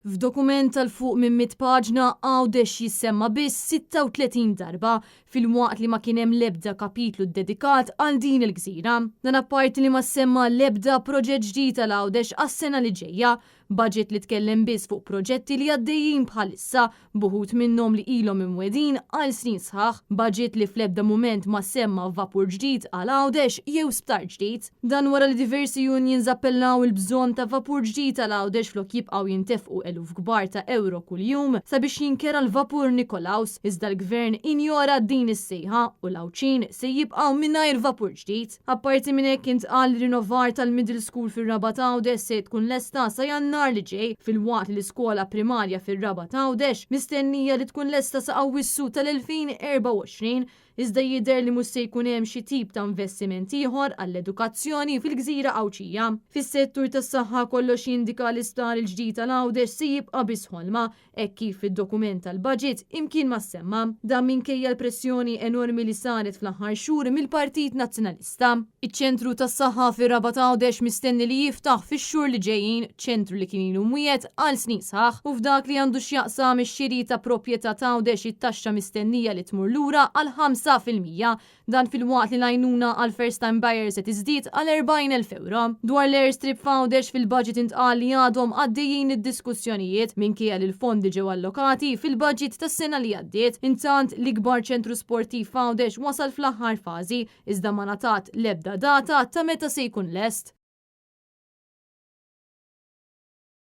F'dokument tal-fuq minn 100 paġna Għawdex jissemma biss 36 darba fil-waqt li ma kien hemm l-ebda kapitlu dedikat għal din il-gżira. Dan apparti li ma semma l-ebda proġett ġdid tal-Għawdex għas-sena li ġejja, budget li tkellem biss fuq proġetti li għaddejjin bħalissa, buħut minnhom li ilhom imwedin għal snin sħaħ, budget li fl-ebda mument ma semma vapur ġdid għal Għawdex jew sptar ġdid. Dan wara li diversi unions appellaw il-bżonn ta' vapur ġdid għal Għawdex flok jibqgħu jintefqu eluf kbar ta' euro kuljum sabiex jinkera l-vapur Nikolaus, iżda l-gvern injora din is-sejħa u l-Awċin se jibqgħu mingħajr vapur ġdid. Apparti minn hekk intqal li rinnovar tal-middle school fir-Raba ta' Għawdex se tkun lesta sa Jannar li ġej, fil-waqt li l-iskola primarja fir-Raba ta' Għawdex mistennija li tkun lesta sa Awwissu tal-2024, iżda jidher li mhux se jkun hemm xi tip ta' investiment ieħor għall-edukazzjoni fil-Gżira Awċija. Fis-settur tas-saħħa kollox jindika l-isptar il-ġdid tal-Għawdex se jibqa' biss ħolma, hekk kif fid-dokument tal-budget imkien ma semma, dan minkejja l-pressjoni enormi li saret fl-aħħar xhur mill-Partit Nazzjonalista. Iċ-ċentru tas-saħħa fir-Raba ta' Għawdex mistenni li jiftaħ fix-xhur li ġejjin, ċentru li kien ilu mwiet għal snin sħaħ, u f'dak li għandu x'jaqsam ix-xiri ta' proprjetà ta' Għawdex it-taxxa mistennija li tmur lura għal 5%, dan fil-waqt li l-għajnuna għal first time buyers se tiżdied għal 40,000 euro. Dwar l-airstrip f'Għawdex fil-budget intqal li għadhom għaddejjin id-diskussjonijiet minkejja li l-fondi ġew allokati fil-budget tas-sena li għaddiet, intant l-ikbar ċentru sportiv f'Għawdex wasal fl-aħħar fażi iżda ma ngħatat l-ebda data ta' meta se jkun lest.